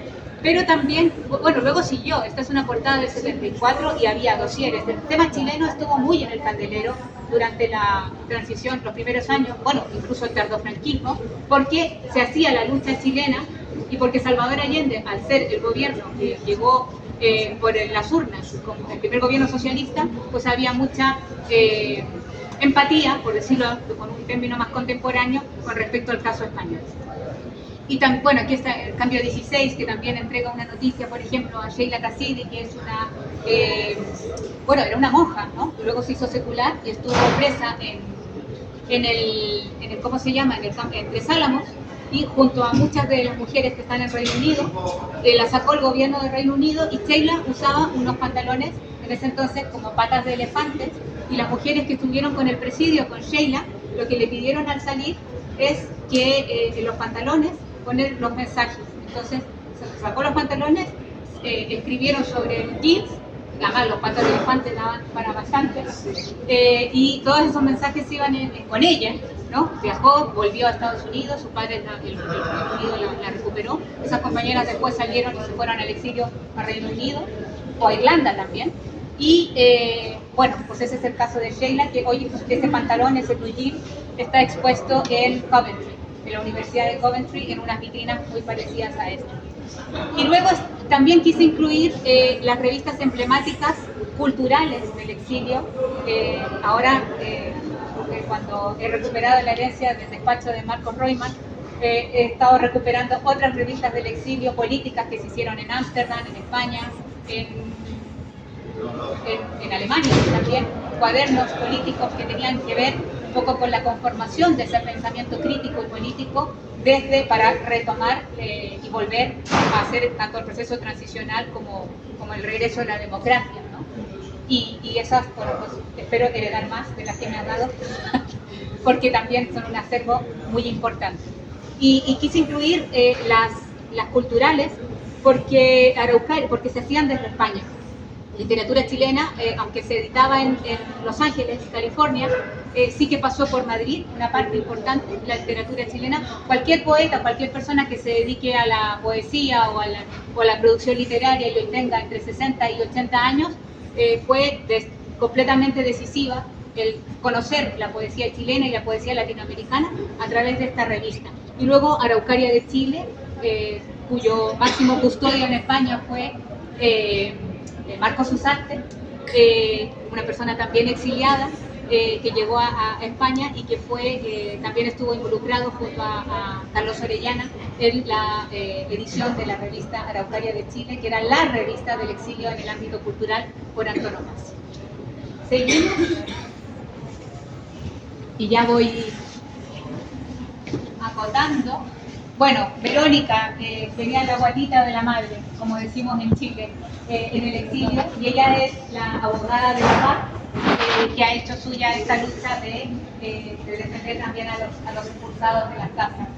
Pero también, bueno, luego siguió, esta es una portada del 74 y había dosieres. El tema chileno estuvo muy en el candelero durante la transición, los primeros años, bueno, incluso el tardofranquismo, porque se hacía la lucha chilena y porque Salvador Allende, al ser el gobierno que llegó por las urnas como el primer gobierno socialista, pues había mucha empatía, por decirlo con un término más contemporáneo, con respecto al caso español. Y también, bueno, aquí está el Cambio 16, que también entrega una noticia, por ejemplo, a Sheila Cassidi, que es una, bueno, era una monja, ¿no? Y luego se hizo secular y estuvo presa en el ¿cómo se llama? En Tres Álamos, y junto a muchas de las mujeres que están en Reino Unido, la sacó el gobierno de Reino Unido, y Sheila usaba unos pantalones, en ese entonces, como patas de elefantes, y las mujeres que estuvieron con el presidio, con Sheila, lo que le pidieron al salir es que en los pantalones poner los mensajes. Entonces se sacó los pantalones, escribieron sobre el jeans, además los patas de elefante daban para bastante, y todos esos mensajes iban con ella, ¿no? Viajó, volvió a Estados Unidos, su padre el Reino Unido la recuperó, esas compañeras después salieron y se fueron al exilio a Reino Unido o a Irlanda también. Y bueno, pues ese es el caso de Sheila, que hoy ese pantalón, ese blue jean, está expuesto en Coventry, en la Universidad de Coventry, en unas vitrinas muy parecidas a esta. Y luego también quise incluir las revistas emblemáticas culturales del exilio. Ahora, cuando he recuperado la herencia del despacho de Marcos Royman, he estado recuperando otras revistas del exilio políticas que se hicieron en Ámsterdam, en España, en Alemania también, cuadernos políticos que tenían que ver un poco con la conformación de ese pensamiento crítico y político para retomar y volver a hacer tanto el proceso transicional como el regreso a la democracia, ¿no? Y esas, bueno, pues espero heredar más de las que me han dado porque también son un acervo muy importante. Y quise incluir las culturales porque se hacían desde España. Literatura chilena, aunque se editaba en Los Ángeles, California, sí que pasó por Madrid, una parte importante, la literatura chilena. Cualquier poeta, cualquier persona que se dedique a la poesía o a la producción literaria y hoy tenga entre 60 y 80 años, fue completamente decisiva el conocer la poesía chilena y la poesía latinoamericana a través de esta revista. Y luego Araucaria de Chile, cuyo máximo custodio en España fue Marcos Usaste, una persona también exiliada que llegó a España y que también estuvo involucrado junto a Carlos Orellana en la edición de la revista Araucaria de Chile, que era la revista del exilio en el ámbito cultural por antonomasia. Seguimos y ya voy acotando. Bueno, Verónica tenía la guatita de la madre, como decimos en Chile, en el exilio, y ella es la abogada de la paz que ha hecho suya esta lucha de defender también a los expulsados de las casas.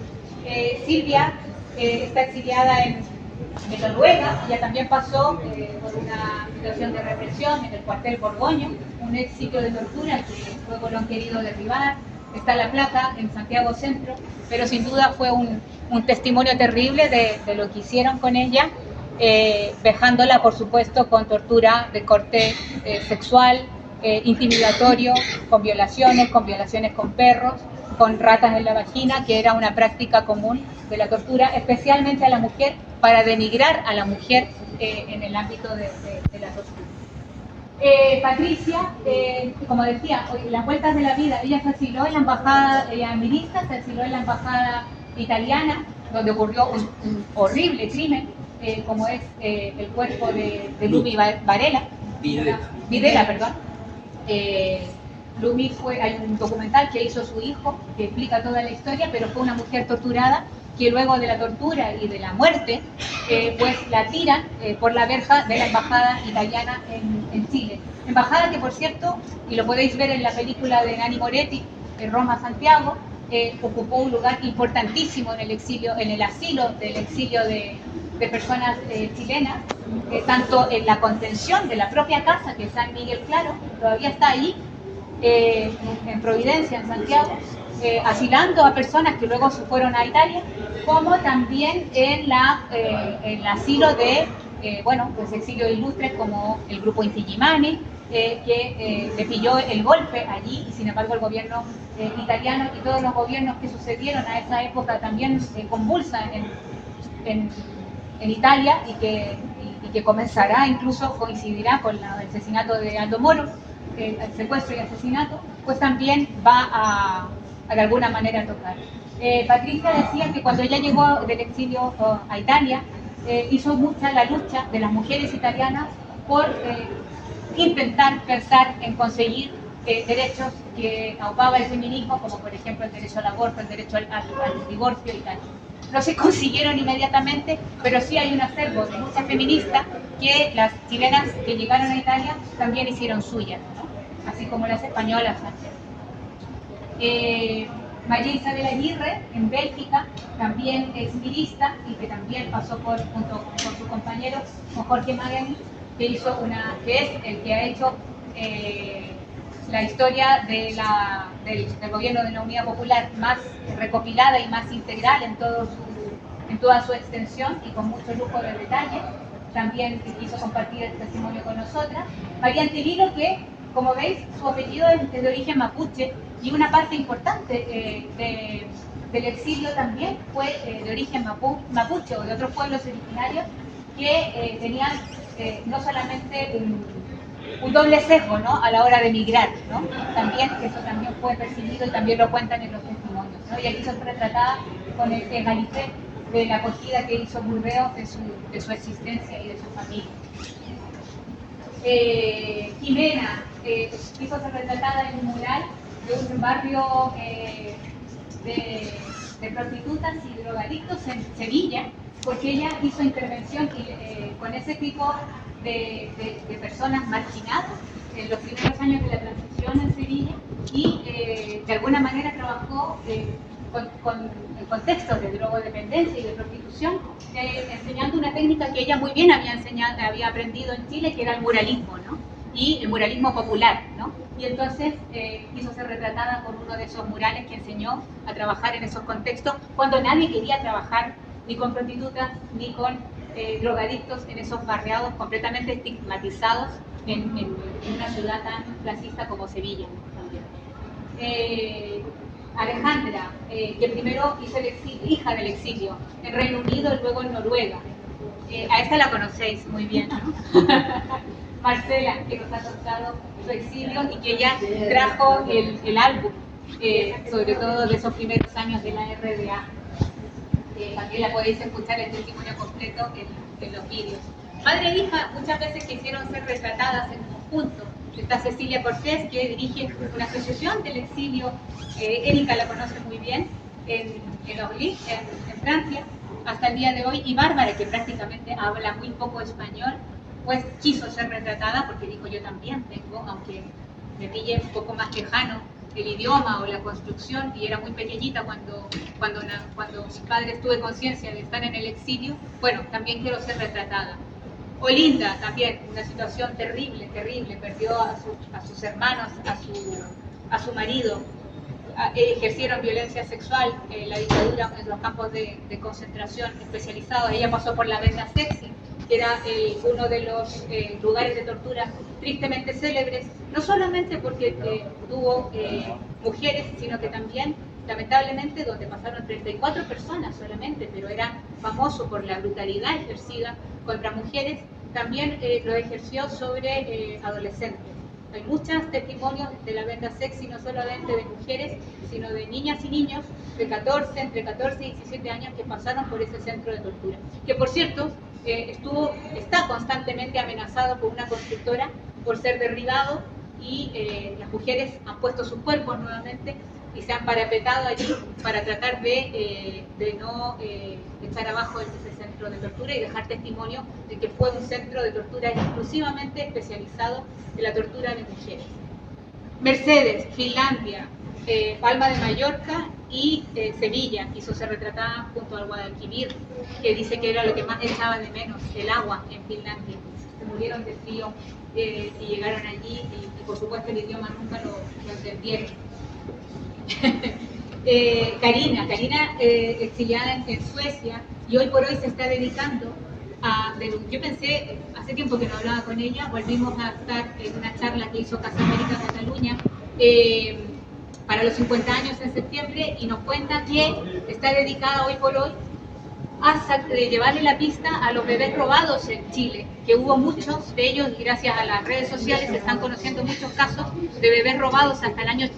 Silvia está exiliada en Noruega, ella también pasó por una situación de represión en el cuartel Borgoño, un ex sitio de tortura que luego lo han querido derribar. Está la placa en Santiago Centro, pero sin duda fue un testimonio terrible de lo que hicieron con ella, vejándola, por supuesto, con tortura de corte sexual, intimidatorio, con violaciones con perros, con ratas en la vagina, que era una práctica común de la tortura, especialmente a la mujer, para denigrar a la mujer en el ámbito de la tortura. Patricia, como decía, las vueltas de la vida, ella se asiló en la embajada mirista, se asiló en la embajada italiana, donde ocurrió un horrible crimen, como es el cuerpo de Lumi Videla, perdón. Lumi hay un documental que hizo su hijo que explica toda la historia, pero fue una mujer torturada que luego de la tortura y de la muerte, pues la tiran por la verja de la embajada italiana en Chile. Embajada que, por cierto, y lo podéis ver en la película de Nanni Moretti, Roma Santiago, ocupó un lugar importantísimo en el exilio, en el asilo del exilio de personas chilenas, tanto en la contención de la propia casa, que San Miguel Claro todavía está ahí, en Providencia, en Santiago, asilando a personas que luego se fueron a Italia, como también en el asilo de, pues exilio ilustres como el grupo Inti Illimani, que le pilló el golpe allí, y sin embargo el gobierno italiano y todos los gobiernos que sucedieron a esa época también convulsa en Italia, y que comenzará, incluso coincidirá con el asesinato de Aldo Moro, el secuestro y asesinato, pues también va de alguna manera a tocar. Patricia decía que cuando ella llegó del exilio a Italia, hizo mucha la lucha de las mujeres italianas por intentar pensar en conseguir derechos que aupaba el feminismo, como por ejemplo el derecho al aborto, el derecho al divorcio y tal. No se consiguieron inmediatamente, pero sí hay un acervo de muchas feministas que las chilenas que llegaron a Italia también hicieron suyas, ¿no? Así como las españolas antes. María Isabel Aguirre, en Bélgica, también es mirista y que también pasó junto con su compañero, con Jorge Magani, que es el que ha hecho la historia del gobierno de la Unidad Popular más recopilada y más integral en toda su extensión y con mucho lujo de detalle. También quiso compartir el testimonio con nosotras. María Antivilo, que como veis su apellido es de origen mapuche, y una parte importante del exilio también fue de origen mapuche o de otros pueblos originarios que tenían no solamente un doble sesgo, ¿no?, a la hora de emigrar, ¿no? También, eso también fue percibido y también lo cuentan en los testimonios, ¿no? Y aquí se fue retratada con el egalité de la acogida que hizo Burdeos de su existencia y de su familia. Jimena quiso ser retratada en un mural de un barrio de prostitutas y drogadictos en Sevilla, porque ella hizo intervención con ese tipo de personas marginadas en los primeros años de la transición en Sevilla, y de alguna manera trabajó con el contexto de drogodependencia y de prostitución, enseñando una técnica que ella muy bien había aprendido en Chile, que era el muralismo, ¿no? Y el muralismo popular, ¿no? Y entonces quiso ser retratada con uno de esos murales que enseñó a trabajar en esos contextos, cuando nadie quería trabajar ni con prostitutas ni con drogadictos en esos barriados completamente estigmatizados en una ciudad tan clasista como Sevilla, también. Alejandra, que primero hizo el exilio, hija del exilio, en Reino Unido y luego en Noruega. A esta la conocéis muy bien, ¿no? Marcela, que nos ha contado su exilio y que ella trajo el álbum, sobre todo de esos primeros años de la RDA. También la podéis escuchar el testimonio completo en los vídeos. Madre e hija muchas veces quisieron ser retratadas en conjunto. Está Cecilia Cortés, que dirige una asociación del exilio, Erika la conoce muy bien, en Orly, en Francia, hasta el día de hoy, y Bárbara, que prácticamente habla muy poco español, pues quiso ser retratada porque dijo: yo también tengo, aunque me pille un poco más lejano el idioma o la construcción, y era muy pequeñita cuando mis padres tuve conciencia de estar en el exilio, bueno, también quiero ser retratada. Olinda también, una situación terrible, perdió a sus hermanos, a su marido, ejercieron violencia sexual, la dictadura en los campos de concentración especializados. Ella pasó por la Venda Sexy, que era uno de los lugares de tortura tristemente célebres, no solamente porque tuvo mujeres, sino que también, lamentablemente, donde pasaron 34 personas solamente, pero era famoso por la brutalidad ejercida contra mujeres, también lo ejerció sobre adolescentes. Hay muchos testimonios de la Venda Sexy, no solamente de mujeres, sino de niñas y niños de entre 14 y 17 años que pasaron por ese centro de tortura. Que, por cierto, está constantemente amenazado por una constructora por ser derribado, y las mujeres han puesto sus cuerpos nuevamente y se han parapetado allí para tratar de no echar abajo ese centro de tortura y dejar testimonio de que fue un centro de tortura exclusivamente especializado en la tortura de mujeres. Mercedes, Finlandia, Palma de Mallorca y Sevilla quiso ser retratada junto al Guadalquivir, que dice que era lo que más echaba de menos, el agua en Finlandia. se murieron de frío y llegaron allí y por supuesto el idioma nunca lo entendieron. Karina exiliada en Suecia y hoy por hoy se está dedicando yo pensé, hace tiempo que no hablaba con ella, volvimos a estar en una charla que hizo Casa América Cataluña para los 50 años en septiembre y nos cuenta que está dedicada hoy por hoy a llevarle la pista a los bebés robados en Chile, que hubo muchos de ellos, y gracias a las redes sociales se están conociendo muchos casos de bebés robados hasta el año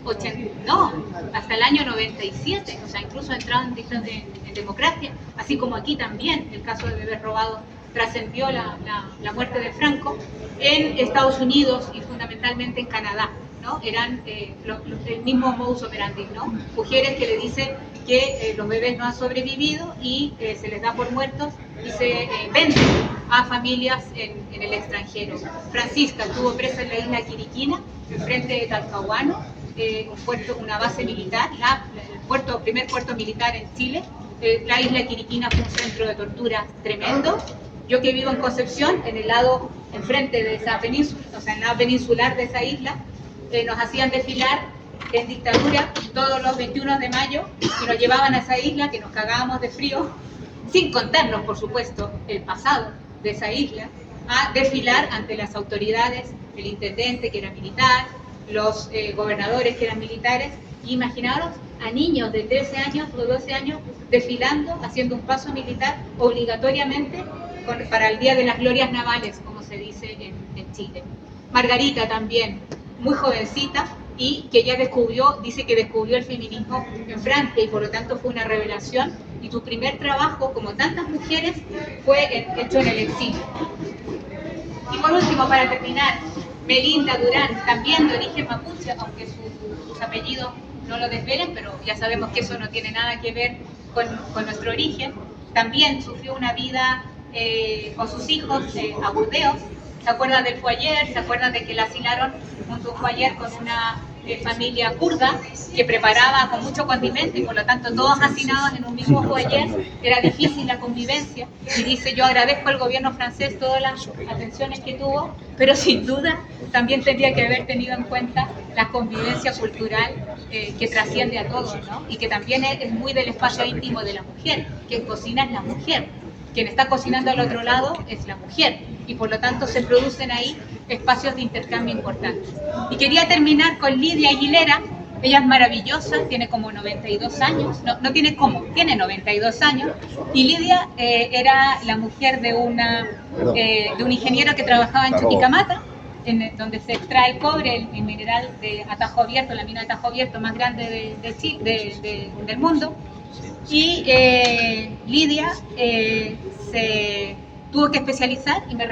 97, o sea, incluso entraron en democracia, así como aquí también el caso de bebés robados trascendió la muerte de Franco en Estados Unidos y fundamentalmente en Canadá, ¿no? Eran el mismo modus operandi, ¿no? Mujeres que le dicen que los bebés no han sobrevivido y se les da por muertos y se venden a familias en el extranjero. Francisca estuvo presa en la isla Quiriquina, enfrente de Talcahuano, una base militar, el primer puerto militar en Chile. La isla Quiriquina fue un centro de tortura tremendo. Yo que vivo en Concepción, en el lado enfrente de esa península, o sea, en el lado peninsular de esa isla, nos hacían desfilar en dictadura todos los 21 de mayo y nos llevaban a esa isla que nos cagábamos de frío, sin contarnos, por supuesto, el pasado de esa isla, a desfilar ante las autoridades, el intendente que era militar, los gobernadores que eran militares. Y imaginaros a niños de 13 años o 12 años desfilando, haciendo un paso militar obligatoriamente para el Día de las Glorias Navales, como se dice en Chile. Margarita también, muy jovencita, y que ella dice que descubrió el feminismo en Francia y por lo tanto fue una revelación, y su primer trabajo, como tantas mujeres, fue hecho en el exilio. Y por último, para terminar, Melinda Durán, también de origen mapuche, aunque sus apellidos no lo desvelen, pero ya sabemos que eso no tiene nada que ver con nuestro origen. También sufrió una vida con sus hijos a Burdeos. ¿Se acuerdan del foyer? ¿Se acuerdan de que la asilaron junto a un foyer con una familia kurda que preparaba con mucho condimento y por lo tanto todos hacinados en un mismo foyer? Era difícil la convivencia y dice: yo agradezco al gobierno francés todas las atenciones que tuvo, pero sin duda también tendría que haber tenido en cuenta la convivencia cultural que trasciende a todos, ¿no? Y que también es muy del espacio íntimo de la mujer. Quien cocina es la mujer, quien está cocinando al otro lado es la mujer, y por lo tanto se producen ahí espacios de intercambio importantes. Y quería terminar con Lidia Aguilera. Ella es maravillosa, tiene como 92 años, tiene 92 años, y Lidia era la mujer de un ingeniero que trabajaba en Chuquicamata, donde se extrae el cobre, el mineral de Atajo Abierto, la mina de Atajo Abierto más grande del mundo. Y Lidia se tuvo que especializar, y me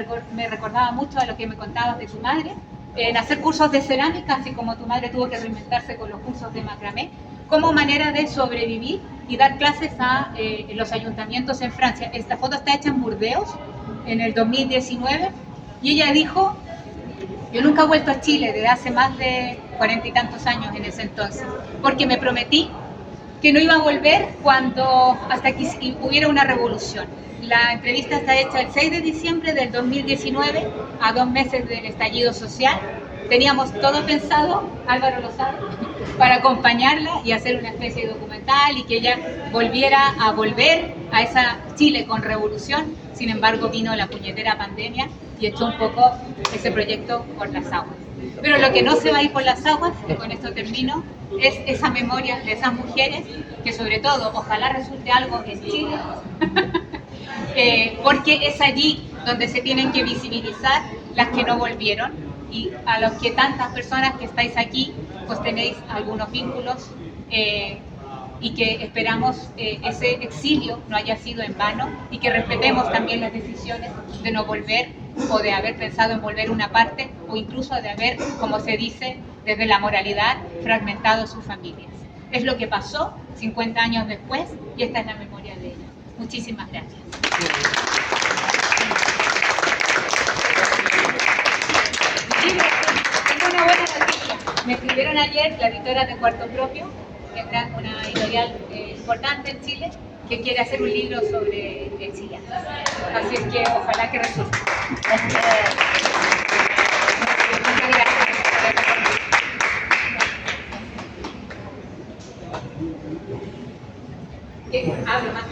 recordaba mucho a lo que me contabas de tu madre, en hacer cursos de cerámica, así como tu madre tuvo que reinventarse con los cursos de macramé, como manera de sobrevivir y dar clases en los ayuntamientos en Francia. Esta foto está hecha en Burdeos en el 2019, y ella dijo: yo nunca he vuelto a Chile desde hace más de 40 y tantos años en ese entonces, porque me prometí que no iba a volver hasta que hubiera una revolución. La entrevista está hecha el 6 de diciembre del 2019, a 2 meses del estallido social. Teníamos todo pensado, Álvaro lo sabe, para acompañarla y hacer una especie de documental y que ella volviera a esa Chile con revolución. Sin embargo, vino la puñetera pandemia y echó un poco ese proyecto por las aguas. Pero lo que no se va a ir por las aguas, y con esto termino, es esa memoria de esas mujeres, que sobre todo, ojalá resulte algo en Chile, porque es allí donde se tienen que visibilizar las que no volvieron, y a los que tantas personas que estáis aquí, pues tenéis algunos vínculos, y que esperamos ese exilio no haya sido en vano, y que respetemos también las decisiones de no volver, o de haber pensado en volver una parte, o incluso de haber, como se dice desde la moralidad, fragmentado sus familias. Es lo que pasó 50 años después, y esta es la memoria de ella. Muchísimas gracias. Tengo una buena noticia. Me escribieron ayer la editora de Cuarto Propio, que es una editorial importante en Chile, que quiere hacer un libro sobre Chillán. Así es que ojalá que resulte. Muchas gracias. Hablo más.